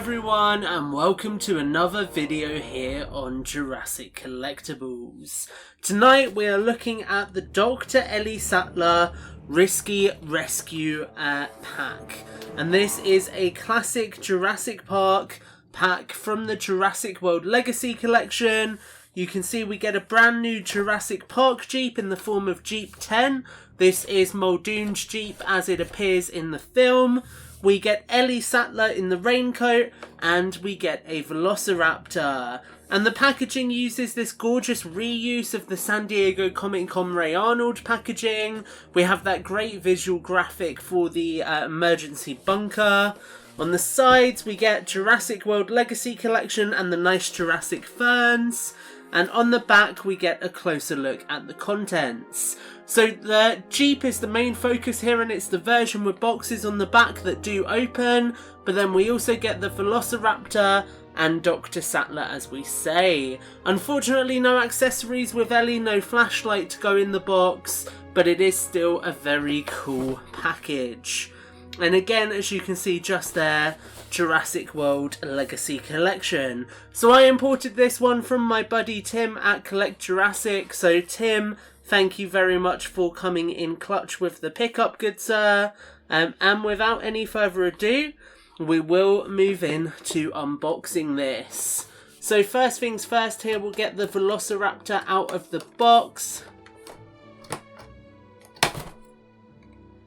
everyone, and welcome to another video here on Jurassic Collectibles. Tonight we are looking at the Dr. Ellie Sattler Risky Rescue pack. And this is a classic Jurassic Park pack from the Jurassic World Legacy Collection. You can see we get a brand new Jurassic Park Jeep in the form of Jeep 10. This is Muldoon's Jeep as it appears in the film. We get Ellie Sattler in the raincoat, and we get a Velociraptor. And the packaging uses this gorgeous reuse of the San Diego Comic-Con Ray Arnold packaging. We have that great visual graphic for the emergency bunker. On the sides we get Jurassic World Legacy Collection and the nice Jurassic ferns. And on the back we get a closer look at the contents. So the Jeep is the main focus here, and it's the version with boxes on the back that do open. But then we also get the Velociraptor and Dr. Sattler, as we say. Unfortunately no accessories with Ellie, no flashlight to go in the box, but it is still a very cool package. And again, as you can see just there, Jurassic World Legacy Collection. So I imported this one from my buddy Tim at Collect Jurassic. So Tim, thank you very much for coming in clutch with the pickup, good sir. And without any further ado, we will move in to unboxing this. So first things first here, we'll get the Velociraptor out of the box.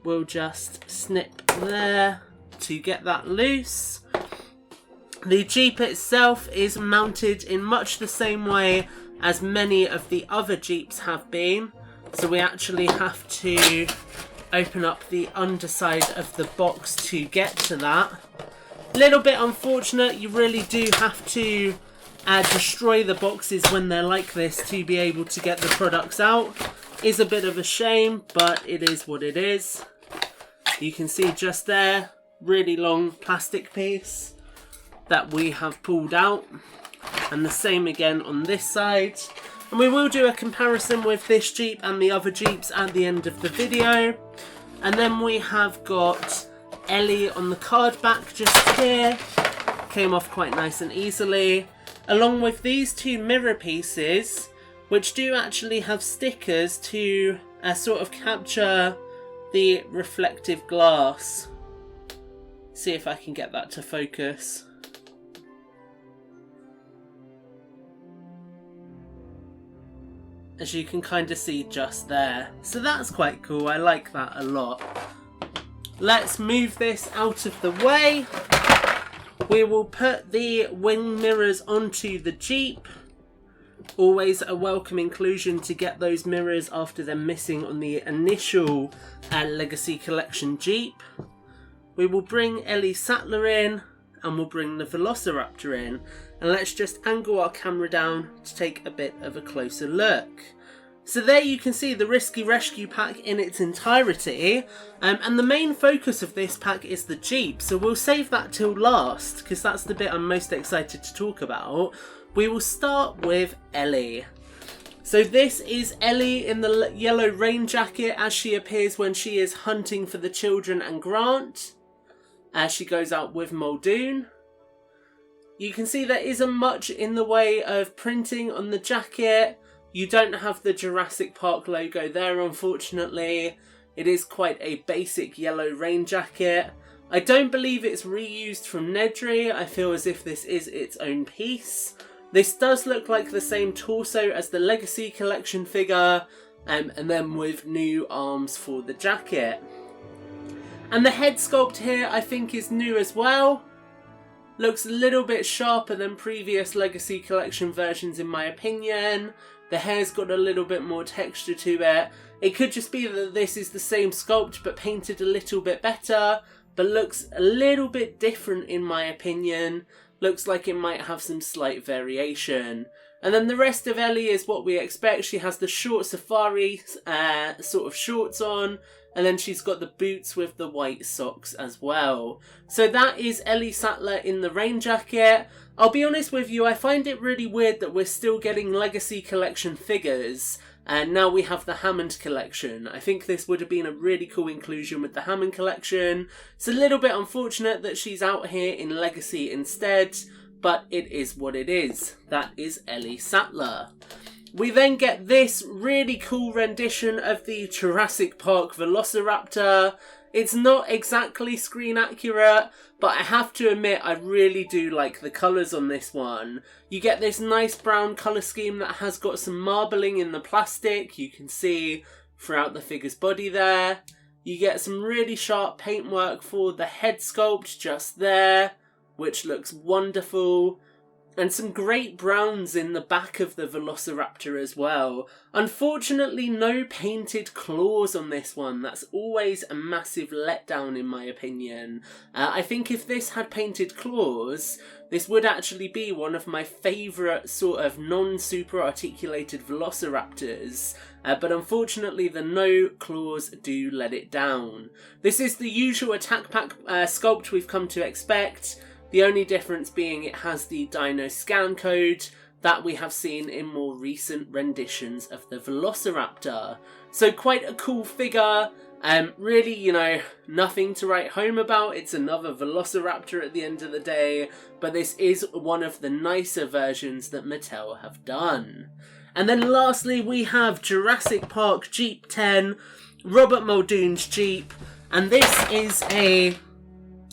We'll just snip there to get that loose. The Jeep itself is mounted in much the same way as many of the other Jeeps have been. So we actually have to open up the underside of the box to get to that. Little bit unfortunate, you really do have to destroy the boxes when they're like this to be able to get the products out. Is a bit of a shame, but it is what it is. You can see just there, really long plastic piece that we have pulled out, and the same again on this side. And we will do a comparison with this Jeep and the other Jeeps at the end of the video. And then we have got Ellie on the card back just here, came off quite nice and easily, along with these two mirror pieces, which do actually have stickers to sort of capture the reflective glass. See if I can get that to focus. As you can kind of see just there. So that's quite cool, I like that a lot. Let's move this out of the way. We will put the wing mirrors onto the Jeep. Always a welcome inclusion to get those mirrors after they're missing on the initial Legacy Collection Jeep. We will bring Ellie Sattler in, and we'll bring the Velociraptor in. And let's just angle our camera down to take a bit of a closer look. So there you can see the Risky Rescue pack in its entirety. And the main focus of this pack is the Jeep. So we'll save that till last, because that's the bit I'm most excited to talk about. We will start with Ellie. So this is Ellie in the yellow rain jacket as she appears when she is hunting for the children and Grant, as she goes out with Muldoon. You can see there isn't much in the way of printing on the jacket. You don't have the Jurassic Park logo there, unfortunately. It is quite a basic yellow rain jacket. I don't believe it's reused from Nedry. I feel as if this is its own piece. This does look like the same torso as the Legacy Collection figure, and then with new arms for the jacket. And the head sculpt here I think is new as well. Looks a little bit sharper than previous Legacy Collection versions in my opinion. The hair's got a little bit more texture to it. It could just be that this is the same sculpt but painted a little bit better, but looks a little bit different in my opinion. Looks like it might have some slight variation. And then the rest of Ellie is what we expect. She has the short safari sort of shorts on, and then she's got the boots with the white socks as well. So that is Ellie Sattler in the rain jacket. I'll be honest with you, I find it really weird that we're still getting Legacy Collection figures And now we have the Hammond collection. I think this would have been a really cool inclusion with the Hammond collection. It's a little bit unfortunate that she's out here in Legacy instead, but it is what it is. That is Ellie Sattler. We then get this really cool rendition of the Jurassic Park Velociraptor. It's not exactly screen accurate, but I have to admit I really do like the colours on this one. You get this nice brown colour scheme that has got some marbling in the plastic, you can see throughout the figure's body there. You get some really sharp paintwork for the head sculpt just there, which looks wonderful. And some great browns in the back of the Velociraptor as well. Unfortunately, no painted claws on this one. That's always a massive letdown in my opinion. I think if this had painted claws, this would actually be one of my favourite sort of non-super articulated Velociraptors. But unfortunately the no claws do let it down. This is the usual attack pack sculpt we've come to expect. The only difference being it has the Dino scan code that we have seen in more recent renditions of the Velociraptor. So quite a cool figure. Really, you know, nothing to write home about. It's another Velociraptor at the end of the day. But this is one of the nicer versions that Mattel have done. And then lastly we have Jurassic Park Jeep 10, Robert Muldoon's Jeep. And this is a...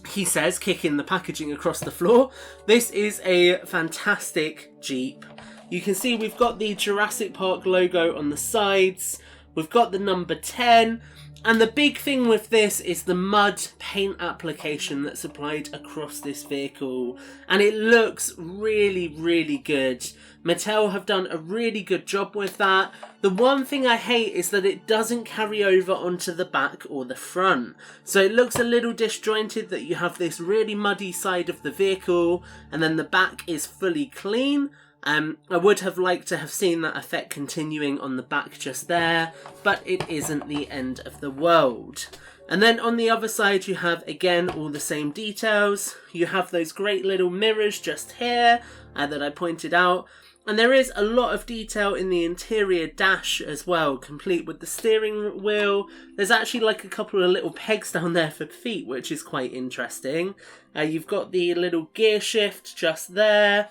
he says, kicking the packaging across the floor. This is a fantastic Jeep. You can see we've got the Jurassic Park logo on the sides. We've got the number 10. And the big thing with this is the mud paint application that's applied across this vehicle. And it looks really, really good. Mattel have done a really good job with that. The one thing I hate is that it doesn't carry over onto the back or the front. So it looks a little disjointed that you have this really muddy side of the vehicle and then the back is fully clean. I would have liked to have seen that effect continuing on the back just there, but it isn't the end of the world. And then on the other side you have again all the same details. You have those great little mirrors just here that I pointed out. And there is a lot of detail in the interior dash as well, complete with the steering wheel. There's actually like a couple of little pegs down there for feet, which is quite interesting. You've got the little gear shift just there.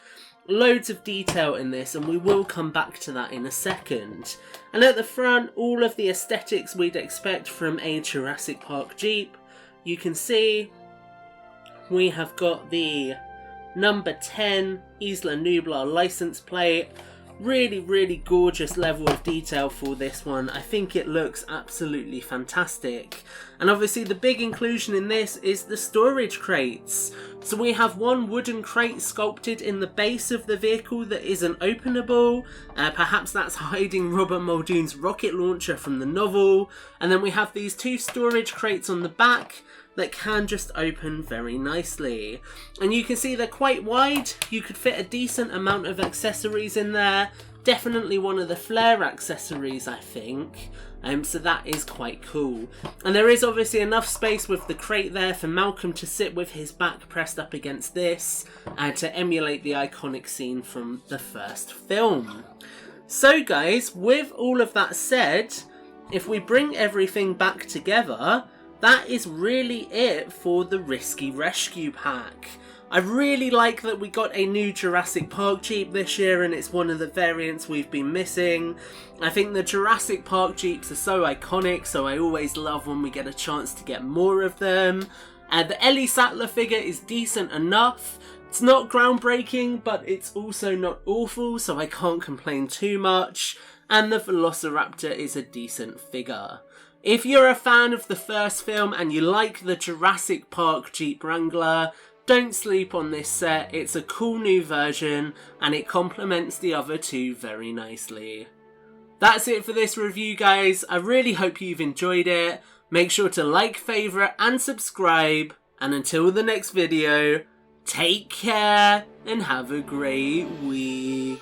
Loads of detail in this, and we will come back to that in a second. And at the front, all of the aesthetics we'd expect from a Jurassic Park Jeep. You can see we have got the number 10 Isla Nublar license plate. Really, really gorgeous level of detail for this one. I think it looks absolutely fantastic. And obviously the big inclusion in this is the storage crates. So we have one wooden crate sculpted in the base of the vehicle that isn't openable. Perhaps that's hiding Robert Muldoon's rocket launcher from the novel. And then we have these two storage crates on the back that can just open very nicely. And you can see they're quite wide. You could fit a decent amount of accessories in there. Definitely one of the flare accessories, I think. So that is quite cool. And there is obviously enough space with the crate there for Malcolm to sit with his back pressed up against this to emulate the iconic scene from the first film. So guys, with all of that said, if we bring everything back together, that is really it for the Risky Rescue Pack. I really like that we got a new Jurassic Park Jeep this year, and it's one of the variants we've been missing. I think the Jurassic Park Jeeps are so iconic, so I always love when we get a chance to get more of them. The Ellie Sattler figure is decent enough. It's not groundbreaking, but it's also not awful, so I can't complain too much. And the Velociraptor is a decent figure. If you're a fan of the first film and you like the Jurassic Park Jeep Wrangler, don't sleep on this set. It's a cool new version and it complements the other two very nicely. That's it for this review, guys. I really hope you've enjoyed it. Make sure to like, favourite and subscribe. And until the next video, take care and have a great week.